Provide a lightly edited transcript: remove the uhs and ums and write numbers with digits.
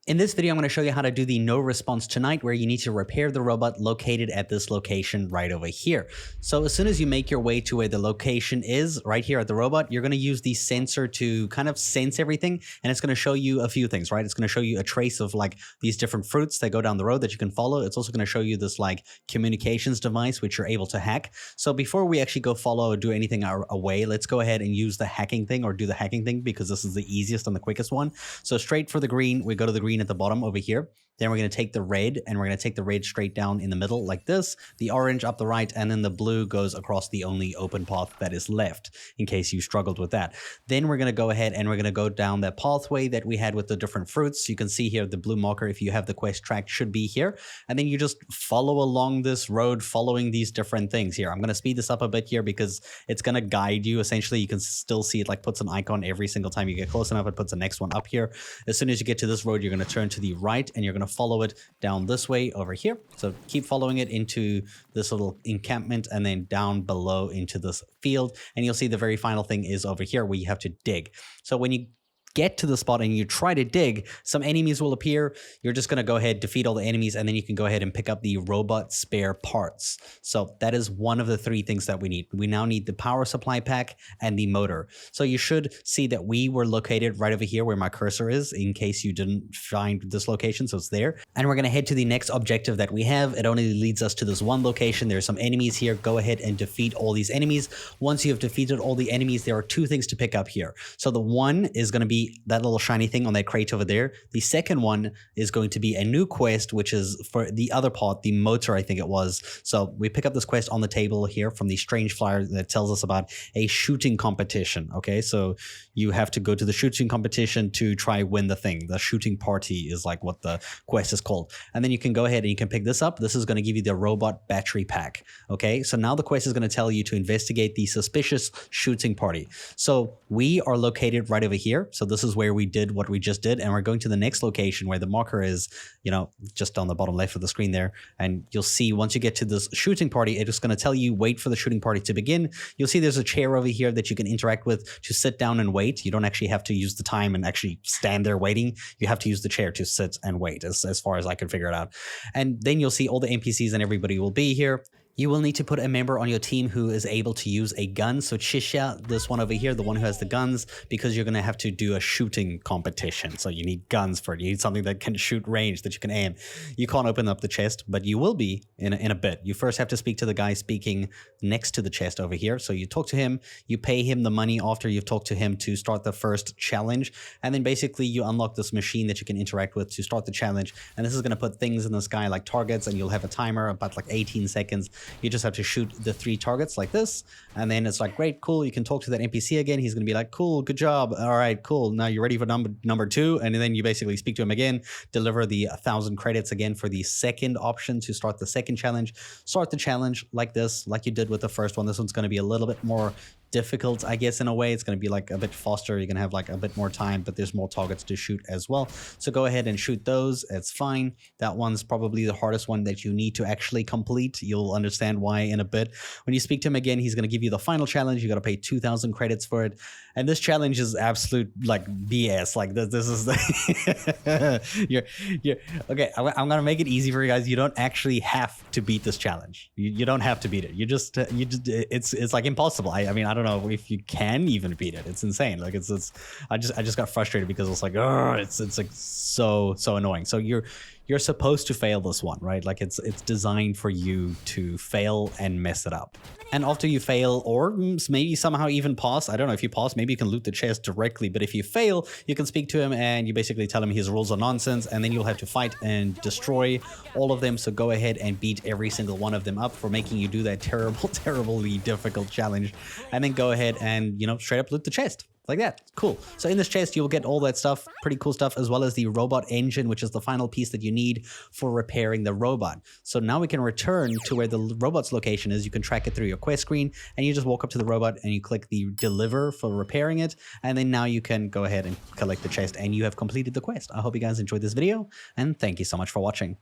In this video, I'm going to show you how to do the no response tonight, where you need to repair the robot located at this location right over here. So as soon as you make your way to where the location is, right here at the robot, you're going to use the sensor to kind of sense everything. And it's going to show you a few things, right? It's going to show you a trace of like these different fruits that go down the road that you can follow. It's also going to show you this like communications device, which you're able to hack. So before we actually go follow or do anything away, let's go ahead and use the hacking thing, or do the hacking thing, because this is the easiest and the quickest one. So straight for the green, we go to the green at the bottom over here. Then we're going to take the red, and we're going to take the red straight down in the middle like this, the orange up the right, and then the blue goes across the only open path that is left, in case you struggled with that. Then we're going to go ahead and we're going to go down that pathway that we had with the different fruits. You can see here the blue marker, if you have the quest track, should be here. And then you just follow along this road, following these different things here. I'm going to speed this up a bit here because it's going to guide you. Essentially, you can still see it like puts an icon every single time you get close enough. It puts the next one up here. As soon as you get to this road, you're going to turn to the right, and you're going to follow it down this way over here. So keep following it into this little encampment, and then down below into this field. And you'll see the very final thing is over here, where you have to dig. So when you get to the spot and you try to dig, some enemies will appear. You're just going to go ahead, defeat all the enemies, and then you can go ahead and pick up the robot spare parts. So that is one of the three things that we need. We now need the power supply pack and the motor. So you should see that we were located right over here where my cursor is, in case you didn't find this location. So it's there. And we're going to head to the next objective that we have. It only leads us to this one location. There's some enemies here. Go ahead and defeat all these enemies. Once you have defeated all the enemies, there are two things to pick up here. So the one is going to be that little shiny thing on that crate over there. The second one is going to be a new quest, which is for the other part, the motor, I think it was. So we pick up this quest on the table here from the strange flyer that tells us about a shooting competition. Okay, so you have to go to the shooting competition to try win the thing. The shooting party is like what the quest is called. And then you can go ahead and you can pick this up. This is going to give you the robot battery pack. Okay, so now the quest is going to tell you to investigate the suspicious shooting party. So we are located right over here. So this is where we did what we just did, and we're going to the next location where the marker is, you know, just on the bottom left of the screen there. And you'll see once you get to this shooting party, it's going to tell you wait for the shooting party to begin. You'll see there's a chair over here that you can interact with to sit down and wait. You don't actually have to use the time and actually stand there waiting. You have to use the chair to sit and wait, as far as I can figure it out. And then you'll see all the NPCs and everybody will be here. You will need to put a member on your team who is able to use a gun. So Chisha, this one over here, the one who has the guns, because you're going to have to do a shooting competition. So you need guns for it. You need something that can shoot range, that you can aim. You can't open up the chest, but you will be in a bit. You first have to speak to the guy speaking next to the chest over here. So you talk to him, you pay him the money after you've talked to him to start the first challenge. And then basically you unlock this machine that you can interact with to start the challenge. And this is going to put things in the sky like targets, and you'll have a timer about like 18 seconds. You just have to shoot the 3 targets like this, and then it's like, great, cool. You can talk to that NPC again. He's going to be like, cool, good job. All right, cool. Now you're ready for number 2. And then you basically speak to him again, deliver the 1,000 credits again for the second option to start the second challenge. Start the challenge like this, like you did with the first one. This one's going to be a little bit more difficult, I guess, in a way. It's going to be like a bit faster. You're going to have like a bit more time, but there's more targets to shoot as well. So go ahead and shoot those. It's fine. That one's probably the hardest one that you need to actually complete. You'll understand why in a bit. When you speak to him again, he's going to give you the final challenge. You got to pay 2,000 credits for it. And this challenge is absolute like BS. Like this is the you're okay. I'm going to make it easy for you guys. You don't actually have to beat this challenge. You don't have to beat it. It's like impossible. I mean, I don't know if you can even beat it. It's insane. Like I just got frustrated because it's like, oh, it's like so annoying. So you're supposed to fail this one, right? Like it's designed for you to fail and mess it up. And after you fail, or maybe somehow even pass, I don't know, if you pass, maybe you can loot the chest directly. But if you fail, you can speak to him and you basically tell him his rules are nonsense, and then you'll have to fight and destroy all of them. So go ahead and beat every single one of them up for making you do that terribly difficult challenge. And then go ahead and, you know, straight up loot the chest. Like that. Cool. So in this chest, you'll get all that stuff, pretty cool stuff, as well as the robot engine, which is the final piece that you need for repairing the robot. So now we can return to where the robot's location is. You can track it through your quest screen, and you just walk up to the robot and you click the deliver for repairing it. And then now you can go ahead and collect the chest, and you have completed the quest. I hope you guys enjoyed this video, and thank you so much for watching.